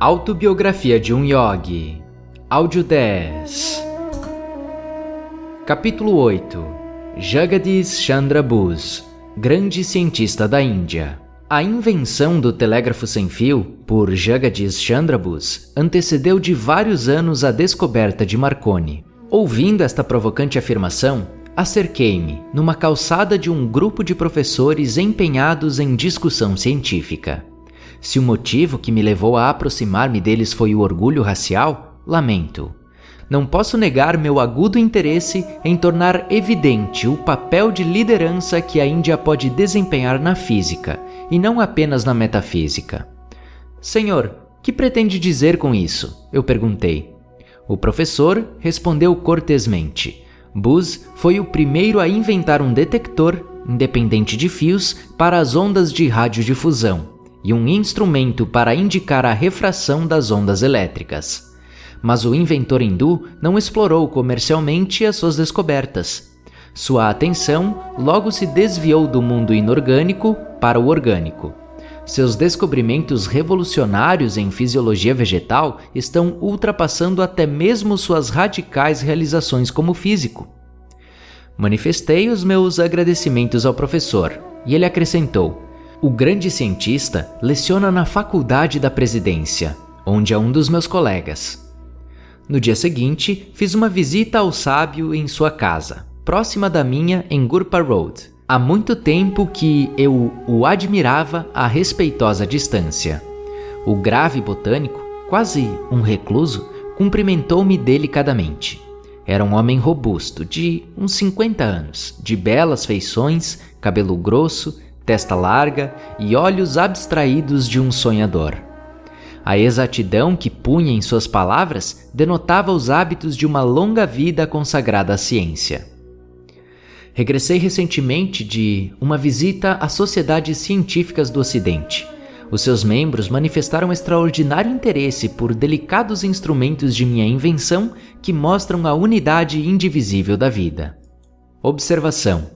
Autobiografia de um Yogi. Áudio 10. Capítulo 8. Jagadish Chandra Bose, grande cientista da Índia. A invenção do telégrafo sem fio, por Jagadish Chandra Bose, antecedeu de vários anos a descoberta de Marconi. Ouvindo esta provocante afirmação, acerquei-me numa calçada de um grupo de professores empenhados em discussão científica. Se o motivo que me levou a aproximar-me deles foi o orgulho racial, lamento. Não posso negar meu agudo interesse em tornar evidente o papel de liderança que a Índia pode desempenhar na física, e não apenas na metafísica. Senhor, que pretende dizer com isso? Eu perguntei. O professor respondeu cortesmente. Bose foi o primeiro a inventar um detector, independente de fios, para as ondas de radiodifusão, e um instrumento para indicar a refração das ondas elétricas. Mas o inventor hindu não explorou comercialmente as suas descobertas. Sua atenção logo se desviou do mundo inorgânico para o orgânico. Seus descobrimentos revolucionários em fisiologia vegetal estão ultrapassando até mesmo suas radicais realizações como físico. Manifestei os meus agradecimentos ao professor, e ele acrescentou: o grande cientista leciona na Faculdade da Presidência, onde é um dos meus colegas. No dia seguinte, fiz uma visita ao sábio em sua casa, próxima da minha em Gurpa Road. Há muito tempo que eu o admirava a respeitosa distância. O grave botânico, quase um recluso, cumprimentou-me delicadamente. Era um homem robusto, de uns 50 anos, de belas feições, cabelo grosso, testa larga e olhos abstraídos de um sonhador. A exatidão que punha em suas palavras denotava os hábitos de uma longa vida consagrada à ciência. Regressei recentemente de uma visita às sociedades científicas do Ocidente. Os seus membros manifestaram extraordinário interesse por delicados instrumentos de minha invenção que mostram a unidade indivisível da vida. Observação: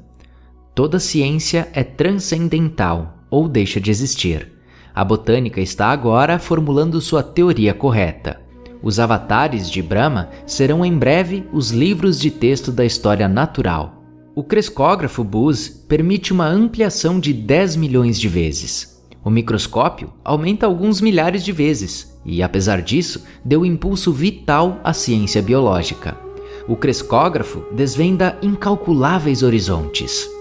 toda ciência é transcendental ou deixa de existir. A botânica está agora formulando sua teoria correta. Os avatares de Brahma serão em breve os livros de texto da história natural. O crescógrafo Bose permite uma ampliação de 10 milhões de vezes. O microscópio aumenta alguns milhares de vezes e, apesar disso, deu impulso vital à ciência biológica. O crescógrafo desvenda incalculáveis horizontes.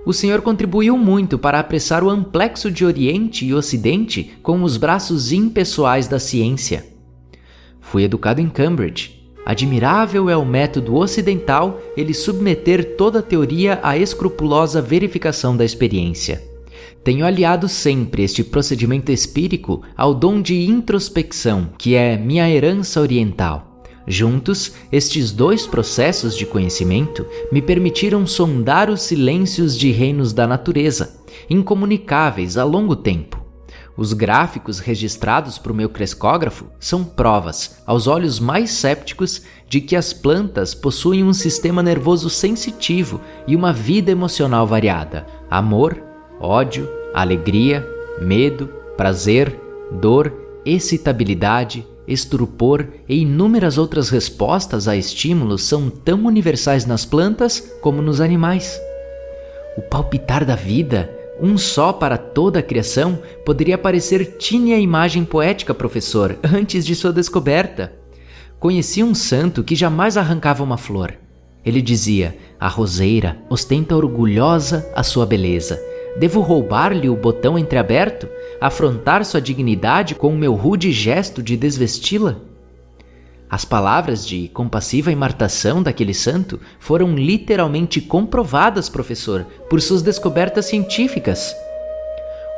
O senhor contribuiu muito para apressar o amplexo de Oriente e Ocidente com os braços impessoais da ciência. Fui educado em Cambridge. Admirável é o método ocidental ele submeter toda a teoria à escrupulosa verificação da experiência. Tenho aliado sempre este procedimento espírico ao dom de introspecção, que é minha herança oriental. Juntos, estes dois processos de conhecimento me permitiram sondar os silêncios de reinos da natureza, incomunicáveis há longo tempo. Os gráficos registrados por meu crescógrafo são provas, aos olhos mais cépticos, de que as plantas possuem um sistema nervoso sensitivo e uma vida emocional variada: amor, ódio, alegria, medo, prazer, dor, excitabilidade, estupor e inúmeras outras respostas a estímulos são tão universais nas plantas como nos animais. O palpitar da vida, um só para toda a criação, poderia parecer tímida imagem poética, professor, antes de sua descoberta. Conheci um santo que jamais arrancava uma flor. Ele dizia: a roseira ostenta orgulhosa a sua beleza. Devo roubar-lhe o botão entreaberto? Afrontar sua dignidade com o meu rude gesto de desvesti-la? As palavras de compassiva imartação daquele santo foram literalmente comprovadas, professor, por suas descobertas científicas.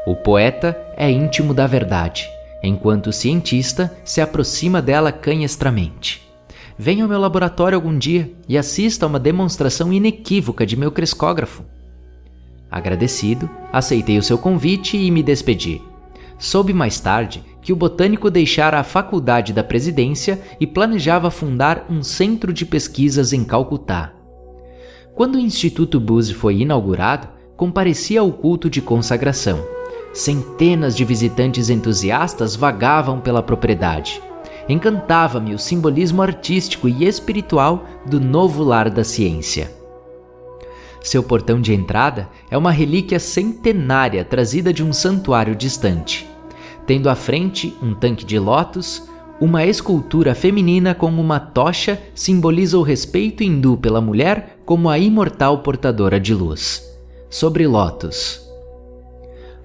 O poeta é íntimo da verdade, enquanto o cientista se aproxima dela canhestramente. Venha ao meu laboratório algum dia e assista a uma demonstração inequívoca de meu crescógrafo. Agradecido, aceitei o seu convite e me despedi. Soube mais tarde que o botânico deixara a Faculdade da Presidência e planejava fundar um centro de pesquisas em Calcutá. Quando o Instituto Bose foi inaugurado, compareci ao culto de consagração. Centenas de visitantes entusiastas vagavam pela propriedade. Encantava-me o simbolismo artístico e espiritual do novo lar da ciência. Seu portão de entrada é uma relíquia centenária trazida de um santuário distante, tendo à frente um tanque de lótus. Uma escultura feminina com uma tocha simboliza o respeito hindu pela mulher como a imortal portadora de luz. Sobre lótus.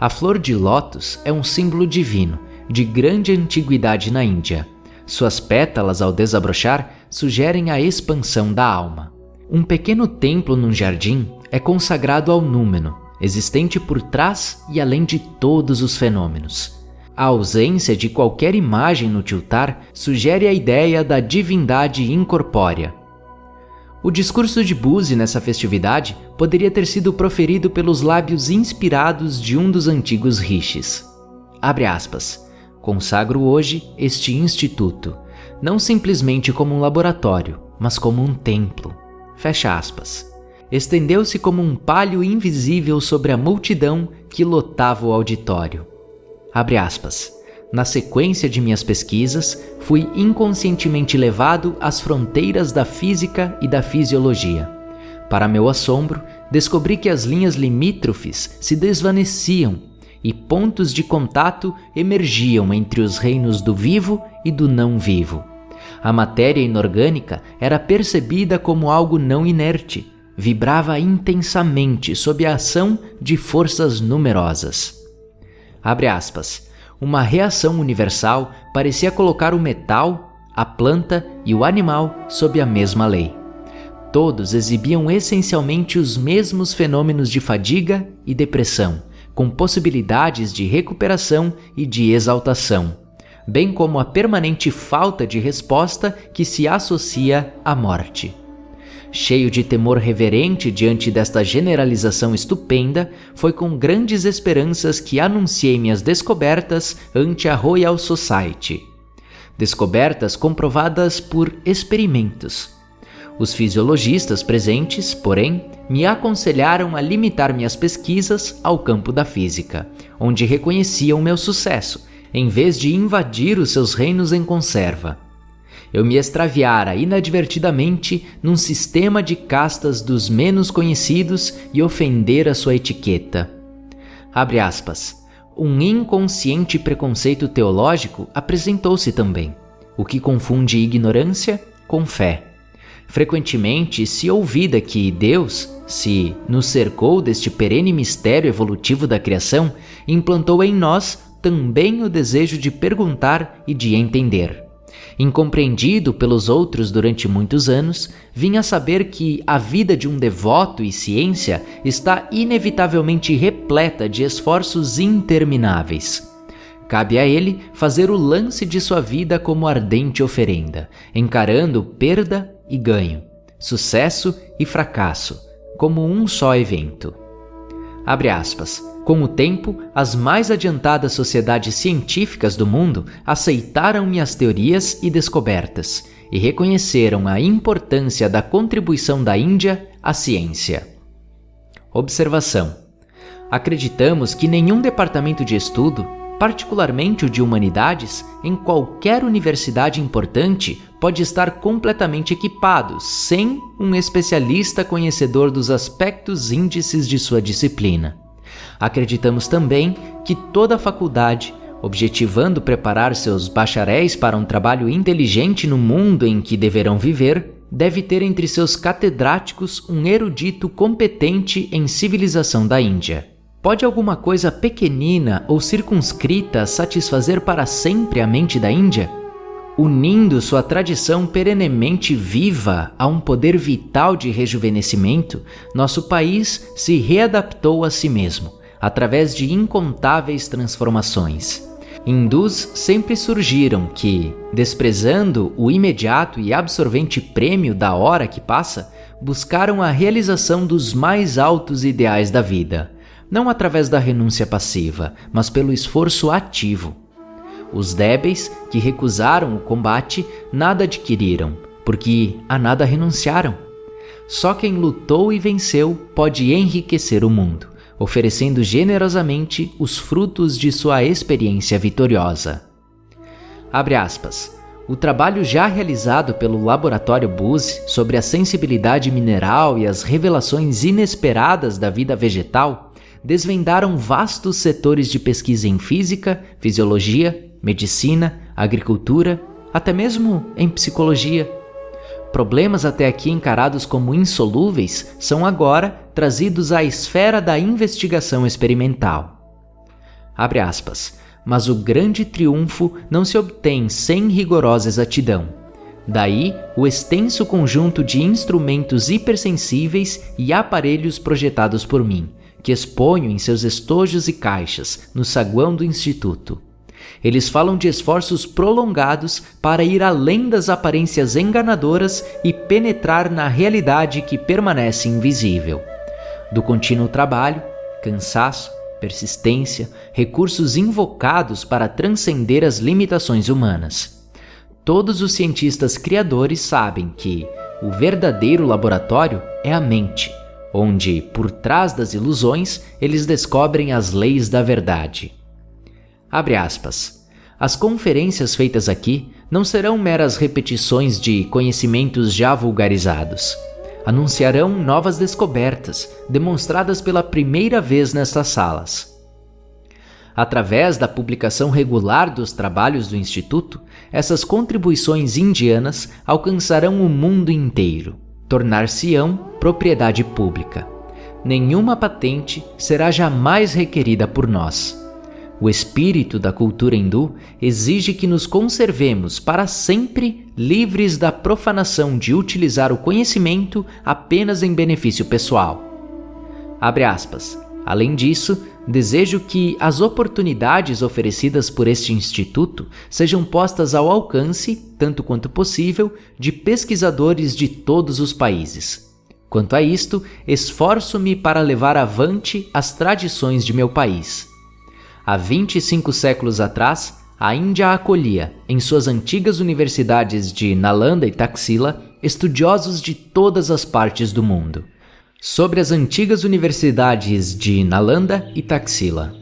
A flor de lótus é um símbolo divino, de grande antiguidade na Índia. Suas pétalas, ao desabrochar, sugerem a expansão da alma. Um pequeno templo num jardim é consagrado ao númeno, existente por trás e além de todos os fenômenos. A ausência de qualquer imagem no tiltar sugere a ideia da divindade incorpórea. O discurso de Bose nessa festividade poderia ter sido proferido pelos lábios inspirados de um dos antigos rishis. Abre aspas. Consagro hoje este instituto, não simplesmente como um laboratório, mas como um templo. Fecha aspas. Estendeu-se como um palho invisível sobre a multidão que lotava o auditório. Abre aspas. Na sequência de minhas pesquisas, fui inconscientemente levado às fronteiras da física e da fisiologia. Para meu assombro, descobri que as linhas limítrofes se desvaneciam e pontos de contato emergiam entre os reinos do vivo e do não vivo. A matéria inorgânica era percebida como algo não inerte, vibrava intensamente sob a ação de forças numerosas. Abre aspas. Uma reação universal parecia colocar o metal, a planta e o animal sob a mesma lei. Todos exibiam essencialmente os mesmos fenômenos de fadiga e depressão, com possibilidades de recuperação e de exaltação, bem como a permanente falta de resposta que se associa à morte. Cheio de temor reverente diante desta generalização estupenda, foi com grandes esperanças que anunciei minhas descobertas ante a Royal Society. Descobertas comprovadas por experimentos. Os fisiologistas presentes, porém, me aconselharam a limitar minhas pesquisas ao campo da física, onde reconheciam meu sucesso, em vez de invadir os seus reinos em conserva. Eu me extraviara inadvertidamente num sistema de castas dos menos conhecidos e ofendera sua etiqueta. Abre aspas. Um inconsciente preconceito teológico apresentou-se também, o que confunde ignorância com fé. Frequentemente se ouvida que Deus, se nos cercou deste perene mistério evolutivo da criação, implantou em nós também o desejo de perguntar e de entender. Incompreendido pelos outros durante muitos anos, vim a saber que a vida de um devoto e ciência está inevitavelmente repleta de esforços intermináveis. Cabe a ele fazer o lance de sua vida como ardente oferenda, encarando perda e ganho, sucesso e fracasso, como um só evento. Abre aspas. Com o tempo, as mais adiantadas sociedades científicas do mundo aceitaram minhas teorias e descobertas e reconheceram a importância da contribuição da Índia à ciência. Observação. Acreditamos que nenhum departamento de estudo, particularmente o de humanidades, em qualquer universidade importante, pode estar completamente equipado sem um especialista conhecedor dos aspectos índices de sua disciplina. Acreditamos também que toda faculdade, objetivando preparar seus bacharéis para um trabalho inteligente no mundo em que deverão viver, deve ter entre seus catedráticos um erudito competente em civilização da Índia. Pode alguma coisa pequenina ou circunscrita satisfazer para sempre a mente da Índia? Unindo sua tradição perenemente viva a um poder vital de rejuvenescimento, nosso país se readaptou a si mesmo, através de incontáveis transformações. Hindus sempre surgiram que, desprezando o imediato e absorvente prêmio da hora que passa, buscaram a realização dos mais altos ideais da vida, não através da renúncia passiva, mas pelo esforço ativo. Os débeis, que recusaram o combate, nada adquiriram, porque a nada renunciaram. Só quem lutou e venceu pode enriquecer o mundo, oferecendo generosamente os frutos de sua experiência vitoriosa. Abre aspas. O trabalho já realizado pelo Laboratório Buse sobre a sensibilidade mineral e as revelações inesperadas da vida vegetal desvendaram vastos setores de pesquisa em física, fisiologia, medicina, agricultura, até mesmo em psicologia. Problemas até aqui encarados como insolúveis são agora trazidos à esfera da investigação experimental. Abre aspas. Mas o grande triunfo não se obtém sem rigorosa exatidão. Daí, o extenso conjunto de instrumentos hipersensíveis e aparelhos projetados por mim, que exponho em seus estojos e caixas, no saguão do Instituto. Eles falam de esforços prolongados para ir além das aparências enganadoras e penetrar na realidade que permanece invisível. Do contínuo trabalho, cansaço, persistência, recursos invocados para transcender as limitações humanas. Todos os cientistas criadores sabem que o verdadeiro laboratório é a mente, onde, por trás das ilusões, eles descobrem as leis da verdade. Abre aspas. As conferências feitas aqui não serão meras repetições de conhecimentos já vulgarizados. Anunciarão novas descobertas, demonstradas pela primeira vez nestas salas. Através da publicação regular dos trabalhos do Instituto, essas contribuições indianas alcançarão o mundo inteiro, tornar-se-ão propriedade pública. Nenhuma patente será jamais requerida por nós. O espírito da cultura hindu exige que nos conservemos para sempre livres da profanação de utilizar o conhecimento apenas em benefício pessoal. Abre aspas. Além disso, desejo que as oportunidades oferecidas por este instituto sejam postas ao alcance, tanto quanto possível, de pesquisadores de todos os países. Quanto a isto, esforço-me para levar avante as tradições de meu país. Há 25 séculos atrás, a Índia acolhia, em suas antigas universidades de Nalanda e Taxila, estudiosos de todas as partes do mundo. Sobre as antigas universidades de Nalanda e Taxila.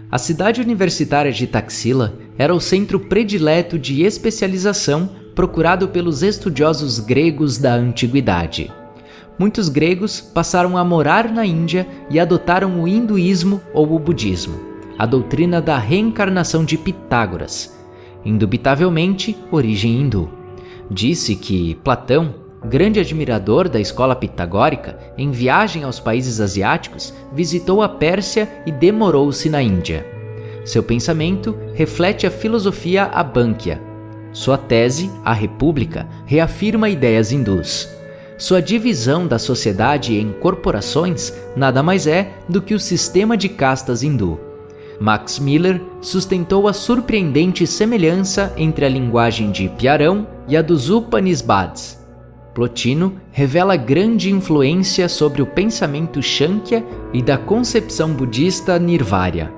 A cidade universitária de Taxila era o centro predileto de especialização procurado pelos estudiosos gregos da antiguidade. Muitos gregos passaram a morar na Índia e adotaram o hinduísmo ou o budismo, a doutrina da reencarnação de Pitágoras, indubitavelmente origem hindu. Disse que Platão, grande admirador da escola pitagórica, em viagem aos países asiáticos, visitou a Pérsia e demorou-se na Índia. Seu pensamento reflete a filosofia abânquia. Sua tese, a República, reafirma ideias hindus. Sua divisão da sociedade em corporações nada mais é do que o sistema de castas hindu. Max Miller sustentou a surpreendente semelhança entre a linguagem de Pyarão e a dos Upanishads. Plotino revela grande influência sobre o pensamento Shānkya e da concepção budista Nirvārya.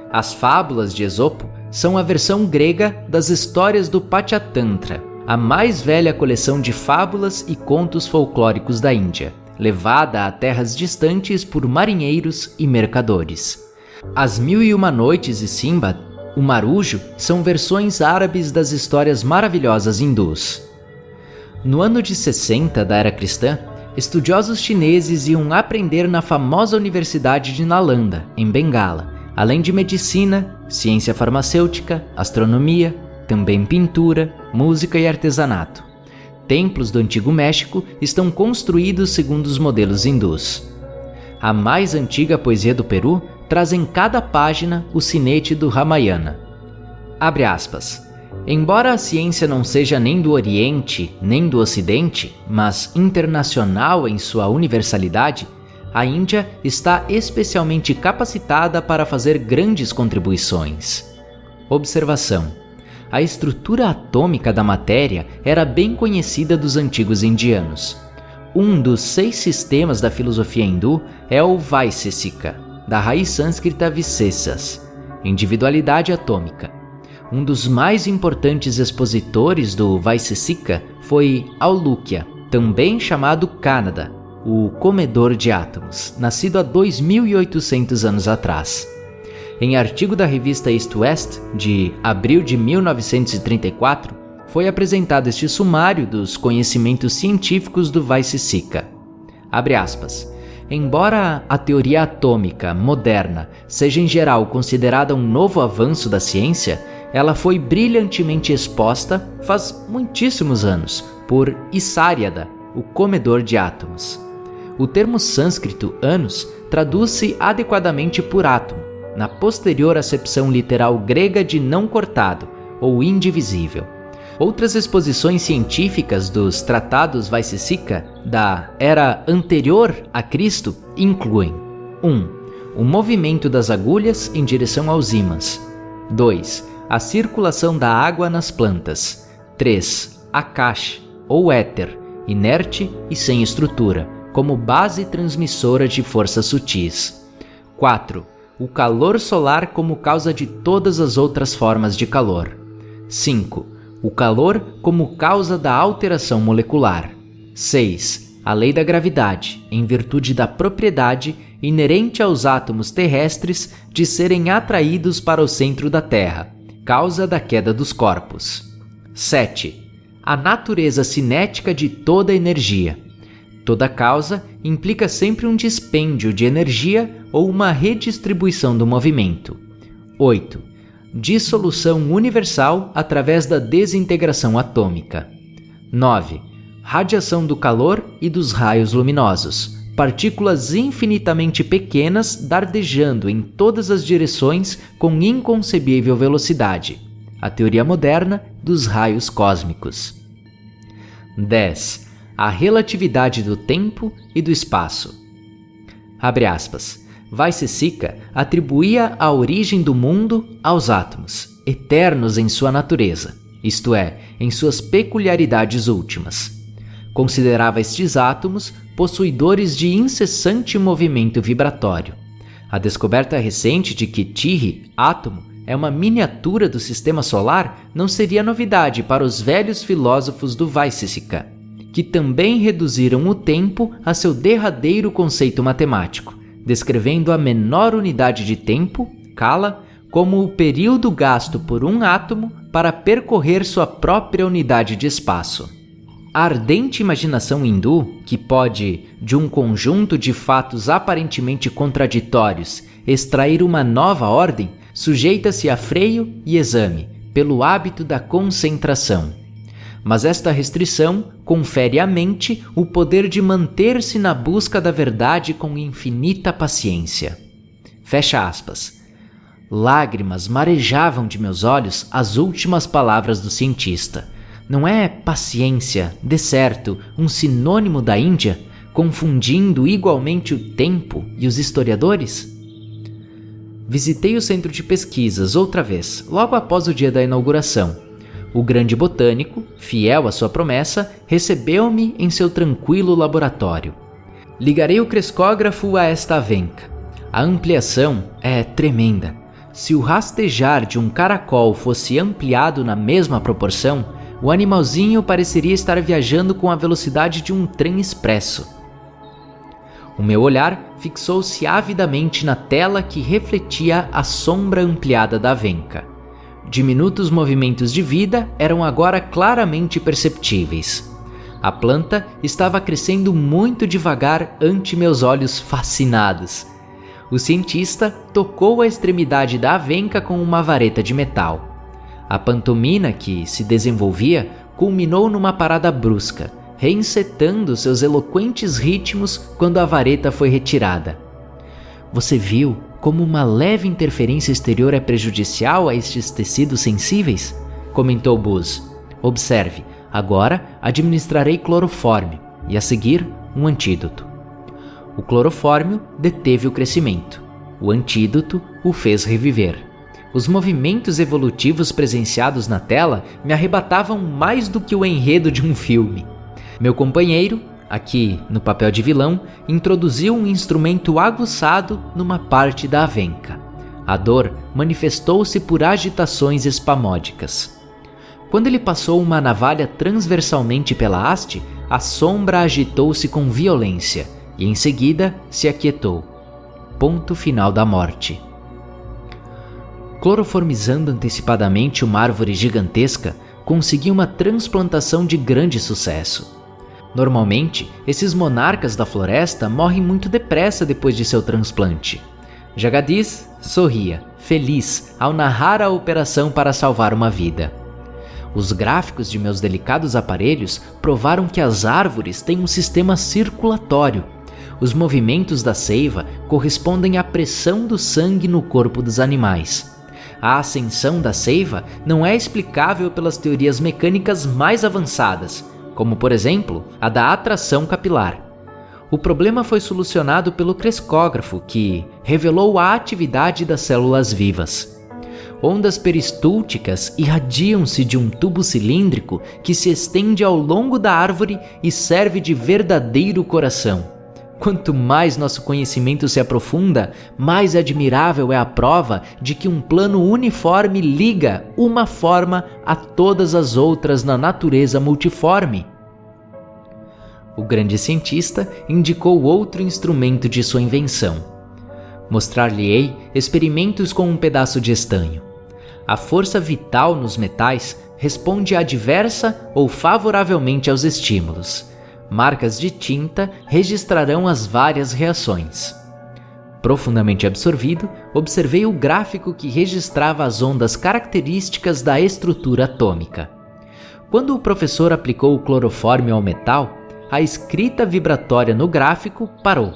As fábulas de Esopo são a versão grega das histórias do Patchatantra, a mais velha coleção de fábulas e contos folclóricos da Índia, levada a terras distantes por marinheiros e mercadores. As Mil e Uma Noites e Simbad, o Marujo, são versões árabes das histórias maravilhosas hindus. No ano de 60 da era cristã, estudiosos chineses iam aprender na famosa Universidade de Nalanda, em Bengala, além de medicina, ciência farmacêutica, astronomia, também pintura, música e artesanato. Templos do Antigo México estão construídos segundo os modelos hindus. A mais antiga poesia do Peru traz em cada página o sinete do Ramayana. Abre aspas. Embora a ciência não seja nem do Oriente nem do Ocidente, mas internacional em sua universalidade, a Índia está especialmente capacitada para fazer grandes contribuições. Observação: a estrutura atômica da matéria era bem conhecida dos antigos indianos. Um dos 6 sistemas da filosofia hindu é o Vaisesika, da raiz sânscrita Visesas, individualidade atômica. Um dos mais importantes expositores do Vaisesika foi Aulukya, também chamado Kanada, o comedor de átomos, nascido há 2.800 anos atrás. Em artigo da revista East West, de abril de 1934, foi apresentado este sumário dos conhecimentos científicos do Weizsäcker. Abre aspas. Embora a teoria atômica moderna seja em geral considerada um novo avanço da ciência, ela foi brilhantemente exposta faz muitíssimos anos por Isariada, o comedor de átomos. O termo sânscrito anos traduz-se adequadamente por átomo, na posterior acepção literal grega de não cortado ou indivisível. Outras exposições científicas dos tratados Weizsäcker da era anterior a Cristo incluem 1. O movimento das agulhas em direção aos ímãs. 2. A circulação da água nas plantas. 3. Akash, ou éter, inerte e sem estrutura, como base transmissora de forças sutis. 4. O calor solar como causa de todas as outras formas de calor. 5. O calor como causa da alteração molecular. 6. A lei da gravidade, em virtude da propriedade inerente aos átomos terrestres de serem atraídos para o centro da Terra, causa da queda dos corpos. 7. A natureza cinética de toda energia. Toda causa implica sempre um dispêndio de energia ou uma redistribuição do movimento. 8. Dissolução universal através da desintegração atômica. 9. Radiação do calor e dos raios luminosos, partículas infinitamente pequenas dardejando em todas as direções com inconcebível velocidade. A teoria moderna dos raios cósmicos. 10. A relatividade do tempo e do espaço. Abre aspas. Weizsäcker atribuía a origem do mundo aos átomos, eternos em sua natureza, isto é, em suas peculiaridades últimas. Considerava estes átomos possuidores de incessante movimento vibratório. A descoberta recente de que Tirri, átomo, é uma miniatura do sistema solar não seria novidade para os velhos filósofos do Weizsäcker, que também reduziram o tempo a seu derradeiro conceito matemático, descrevendo a menor unidade de tempo, kala, como o período gasto por um átomo para percorrer sua própria unidade de espaço. A ardente imaginação hindu, que pode, de um conjunto de fatos aparentemente contraditórios, extrair uma nova ordem, sujeita-se a freio e exame, pelo hábito da concentração. Mas esta restrição confere à mente o poder de manter-se na busca da verdade com infinita paciência. Fecha aspas. Lágrimas marejavam de meus olhos as últimas palavras do cientista. Não é paciência, de certo, um sinônimo da Índia, confundindo igualmente o tempo e os historiadores? Visitei o centro de pesquisas outra vez, logo após o dia da inauguração. O grande botânico, fiel à sua promessa, recebeu-me em seu tranquilo laboratório. Ligarei o crescógrafo a esta avenca. A ampliação é tremenda. Se o rastejar de um caracol fosse ampliado na mesma proporção, o animalzinho pareceria estar viajando com a velocidade de um trem expresso. O meu olhar fixou-se avidamente na tela que refletia a sombra ampliada da avenca. Diminutos movimentos de vida eram agora claramente perceptíveis. A planta estava crescendo muito devagar ante meus olhos fascinados. O cientista tocou a extremidade da avenca com uma vareta de metal. A pantomina que se desenvolvia culminou numa parada brusca, reencetando seus eloquentes ritmos quando a vareta foi retirada. Você viu como uma leve interferência exterior é prejudicial a estes tecidos sensíveis? Comentou Buzz. Observe, agora administrarei clorofórmio e a seguir um antídoto. O clorofórmio deteve o crescimento. O antídoto o fez reviver. Os movimentos evolutivos presenciados na tela me arrebatavam mais do que o enredo de um filme. Meu companheiro, aqui no papel de vilão, introduziu um instrumento aguçado numa parte da avenca. A dor manifestou-se por agitações espasmódicas. Quando ele passou uma navalha transversalmente pela haste, a sombra agitou-se com violência, e em seguida se aquietou. Ponto final da morte. Cloroformizando antecipadamente uma árvore gigantesca, consegui uma transplantação de grande sucesso. Normalmente, esses monarcas da floresta morrem muito depressa depois de seu transplante. Jagadish sorria, feliz, ao narrar a operação para salvar uma vida. Os gráficos de meus delicados aparelhos provaram que as árvores têm um sistema circulatório. Os movimentos da seiva correspondem à pressão do sangue no corpo dos animais. A ascensão da seiva não é explicável pelas teorias mecânicas mais avançadas, como por exemplo a da atração capilar. O problema foi solucionado pelo crescógrafo, que revelou a atividade das células vivas. Ondas peristúlticas irradiam-se de um tubo cilíndrico que se estende ao longo da árvore e serve de verdadeiro coração. Quanto mais nosso conhecimento se aprofunda, mais admirável é a prova de que um plano uniforme liga uma forma a todas as outras na natureza multiforme. O grande cientista indicou outro instrumento de sua invenção. Mostrar-lhe-ei experimentos com um pedaço de estanho. A força vital nos metais responde adversa ou favoravelmente aos estímulos. Marcas de tinta registrarão as várias reações. Profundamente absorvido, observei o gráfico que registrava as ondas características da estrutura atômica. Quando o professor aplicou o clorofórmio ao metal, a escrita vibratória no gráfico parou.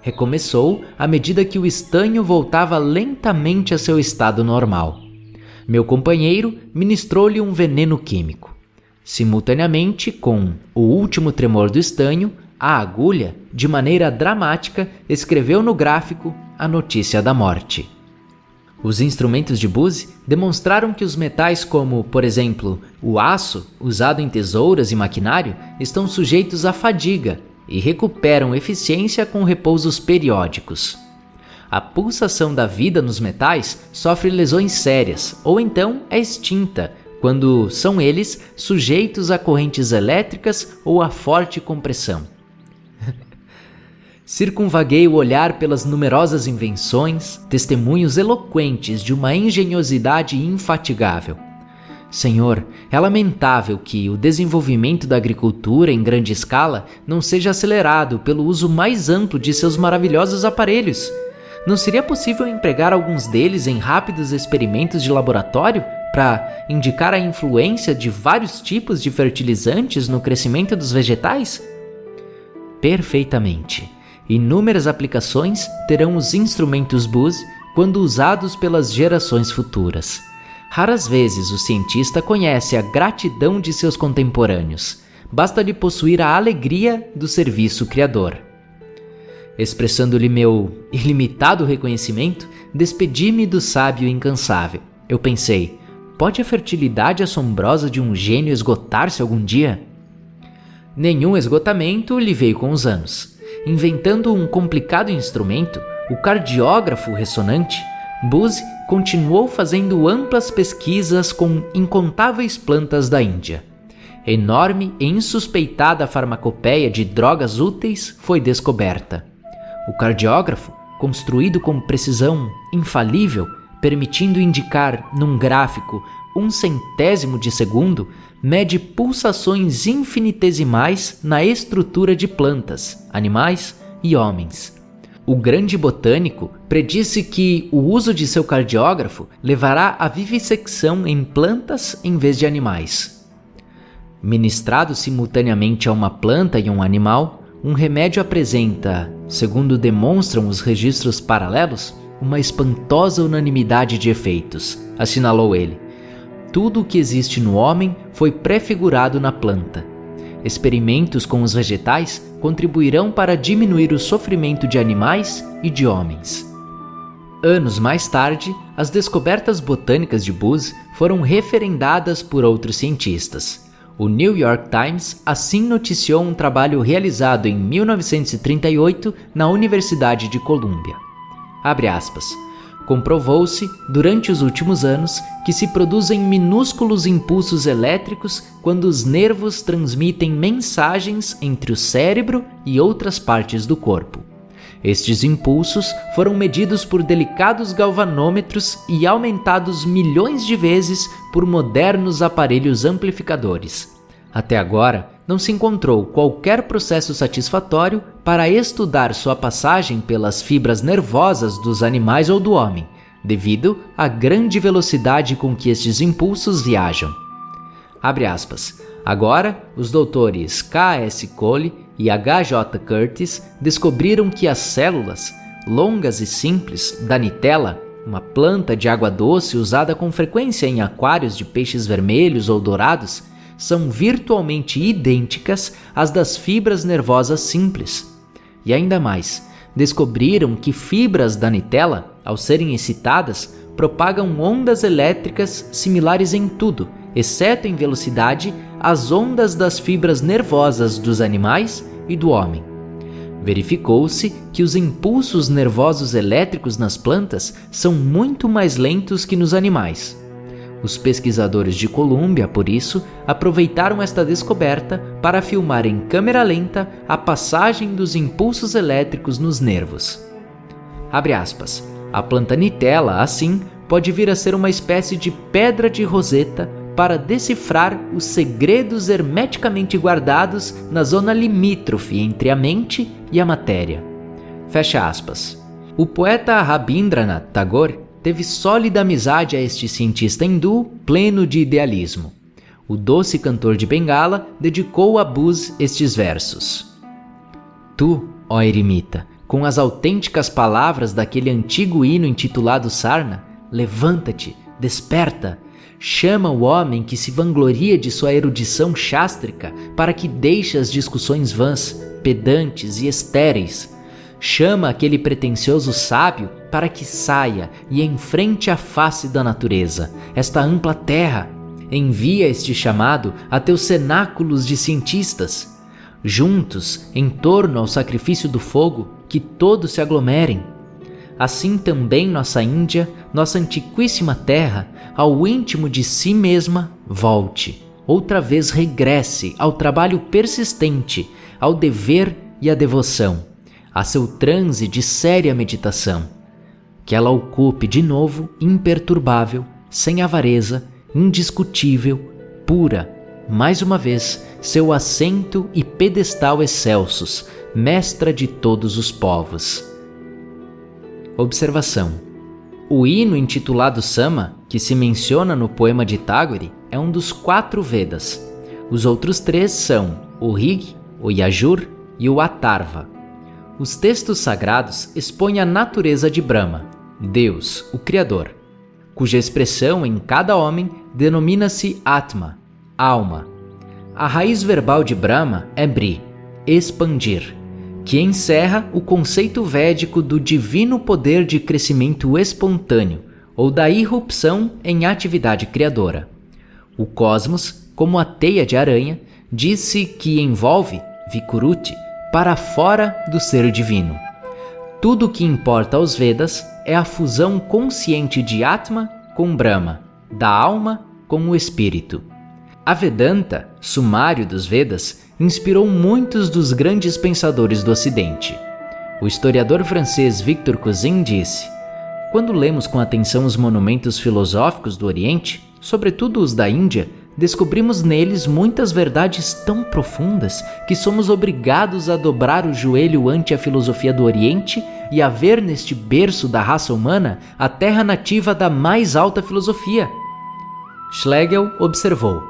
Recomeçou à medida que o estanho voltava lentamente a seu estado normal. Meu companheiro ministrou-lhe um veneno químico. Simultaneamente com o último tremor do estanho, a agulha, de maneira dramática, escreveu no gráfico a notícia da morte. Os instrumentos de Bose demonstraram que os metais como, por exemplo, o aço, usado em tesouras e maquinário, estão sujeitos à fadiga e recuperam eficiência com repousos periódicos. A pulsação da vida nos metais sofre lesões sérias ou então é extinta quando são eles sujeitos a correntes elétricas ou a forte compressão. Circunvaguei o olhar pelas numerosas invenções, testemunhos eloquentes de uma engenhosidade infatigável. Senhor, é lamentável que o desenvolvimento da agricultura em grande escala não seja acelerado pelo uso mais amplo de seus maravilhosos aparelhos. Não seria possível empregar alguns deles em rápidos experimentos de laboratório para indicar a influência de vários tipos de fertilizantes no crescimento dos vegetais? Perfeitamente. Inúmeras aplicações terão os instrumentos Bose quando usados pelas gerações futuras. Raras vezes o cientista conhece a gratidão de seus contemporâneos. Basta-lhe possuir a alegria do serviço criador. Expressando-lhe meu ilimitado reconhecimento, despedi-me do sábio incansável. Eu pensei, pode a fertilidade assombrosa de um gênio esgotar-se algum dia? Nenhum esgotamento lhe veio com os anos. Inventando um complicado instrumento, o cardiógrafo ressonante, Bose continuou fazendo amplas pesquisas com incontáveis plantas da Índia. Enorme e insuspeitada farmacopeia de drogas úteis foi descoberta. O cardiógrafo, construído com precisão infalível, permitindo indicar num gráfico 1/100º de segundo, mede pulsações infinitesimais na estrutura de plantas, animais e homens. O grande botânico predisse que o uso de seu cardiógrafo levará à vivissecção em plantas em vez de animais. Ministrado simultaneamente a uma planta e um animal, um remédio apresenta, segundo demonstram os registros paralelos, uma espantosa unanimidade de efeitos, assinalou ele. Tudo o que existe no homem foi prefigurado na planta. Experimentos com os vegetais contribuirão para diminuir o sofrimento de animais e de homens. Anos mais tarde, as descobertas botânicas de Bose foram referendadas por outros cientistas. O New York Times assim noticiou um trabalho realizado em 1938 na Universidade de Colômbia. Abre aspas. Comprovou-se, durante os últimos anos, que se produzem minúsculos impulsos elétricos quando os nervos transmitem mensagens entre o cérebro e outras partes do corpo. Estes impulsos foram medidos por delicados galvanômetros e aumentados milhões de vezes por modernos aparelhos amplificadores. Até agora, não se encontrou qualquer processo satisfatório para estudar sua passagem pelas fibras nervosas dos animais ou do homem, devido à grande velocidade com que estes impulsos viajam. Abre aspas. Agora, os doutores K.S. Cole e H.J. Curtis descobriram que as células, longas e simples, da Nitella, uma planta de água doce usada com frequência em aquários de peixes vermelhos ou dourados, são virtualmente idênticas às das fibras nervosas simples. E ainda mais, descobriram que fibras da Nitella, ao serem excitadas, propagam ondas elétricas similares em tudo, exceto em velocidade, às ondas das fibras nervosas dos animais e do homem. Verificou-se que os impulsos nervosos elétricos nas plantas são muito mais lentos que nos animais. Os pesquisadores de Colômbia, por isso, aproveitaram esta descoberta para filmar em câmera lenta a passagem dos impulsos elétricos nos nervos. Abre aspas. A planta Nitella, assim, pode vir a ser uma espécie de pedra de Roseta para decifrar os segredos hermeticamente guardados na zona limítrofe entre a mente e a matéria. Fecha aspas. O poeta Rabindranath Tagore teve sólida amizade a este cientista hindu pleno de idealismo. O doce cantor de Bengala dedicou a Bose estes versos. Tu, ó eremita, com as autênticas palavras daquele antigo hino intitulado Sarna, levanta-te, desperta, chama o homem que se vangloria de sua erudição chástrica para que deixe as discussões vãs, pedantes e estéreis. Chama aquele pretensioso sábio para que saia e enfrente a face da natureza, esta ampla terra. Envia este chamado a teus cenáculos de cientistas. Juntos, em torno ao sacrifício do fogo, que todos se aglomerem. Assim também nossa Índia, nossa antiquíssima terra, ao íntimo de si mesma, volte. Outra vez regresse ao trabalho persistente, ao dever e à devoção, a seu transe de séria meditação. Que ela ocupe de novo, imperturbável, sem avareza, indiscutível, pura, mais uma vez, seu assento e pedestal excelsos, mestra de todos os povos. Observação. O hino intitulado Sama, que se menciona no poema de Tagore, é um dos 4 Vedas. Os outros 3 são o Rig, o Yajur e o Atharva. Os textos sagrados expõem a natureza de Brahma, Deus, o Criador, cuja expressão em cada homem denomina-se Atma, alma. A raiz verbal de Brahma é Bri, expandir, que encerra o conceito védico do divino poder de crescimento espontâneo ou da irrupção em atividade criadora. O cosmos, como a teia de aranha, diz-se que envolve, Vikuruti, para fora do ser divino. Tudo o que importa aos Vedas é a fusão consciente de Atma com Brahma, da alma com o espírito. A Vedanta, sumário dos Vedas, inspirou muitos dos grandes pensadores do Ocidente. O historiador francês Victor Cousin disse: quando lemos com atenção os monumentos filosóficos do Oriente, sobretudo os da Índia, descobrimos neles muitas verdades tão profundas que somos obrigados a dobrar o joelho ante a filosofia do Oriente e a ver neste berço da raça humana a terra nativa da mais alta filosofia. Schlegel observou: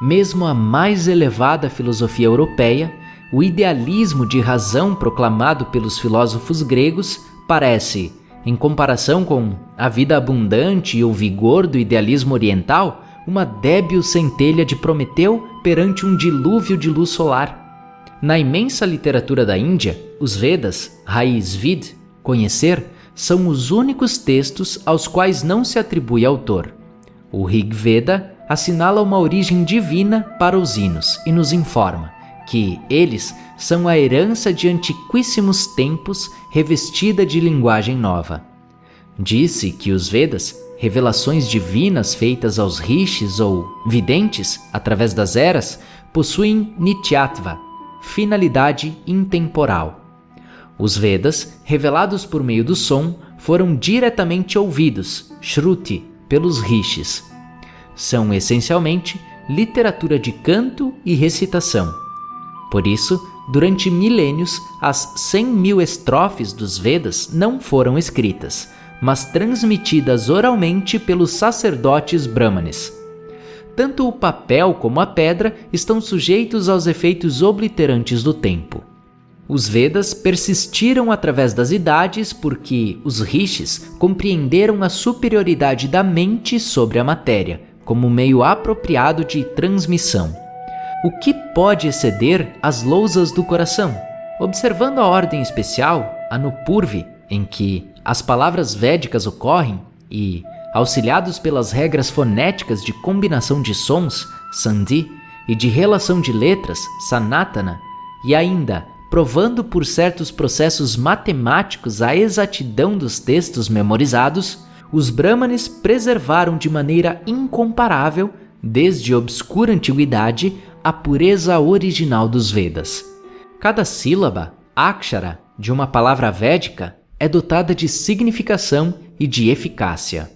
mesmo a mais elevada filosofia europeia, o idealismo de razão proclamado pelos filósofos gregos parece, em comparação com a vida abundante e o vigor do idealismo oriental, uma débil centelha de Prometeu perante um dilúvio de luz solar. Na imensa literatura da Índia, os Vedas, raiz Vid, conhecer, são os únicos textos aos quais não se atribui autor. O Rig Veda assinala uma origem divina para os hinos e nos informa que eles são a herança de antiquíssimos tempos revestida de linguagem nova. Disse que os Vedas, revelações divinas feitas aos rishis ou videntes através das eras, possuem nityatva, finalidade intemporal. Os Vedas, revelados por meio do som, foram diretamente ouvidos, shruti, pelos rishis. São essencialmente literatura de canto e recitação. Por isso, durante milênios, as 100.000 estrofes dos Vedas não foram escritas, mas transmitidas oralmente pelos sacerdotes brahmanes. Tanto o papel como a pedra estão sujeitos aos efeitos obliterantes do tempo. Os Vedas persistiram através das idades porque os rishis compreenderam a superioridade da mente sobre a matéria, como meio apropriado de transmissão. O que pode exceder as lousas do coração? Observando a ordem especial, a Nupurvi, em que as palavras védicas ocorrem e, auxiliados pelas regras fonéticas de combinação de sons, sandhi, e de relação de letras, sanatana, e ainda provando por certos processos matemáticos a exatidão dos textos memorizados, os brahmanes preservaram de maneira incomparável, desde a obscura antiguidade, a pureza original dos Vedas. Cada sílaba, akshara, de uma palavra védica é dotada de significação e de eficácia.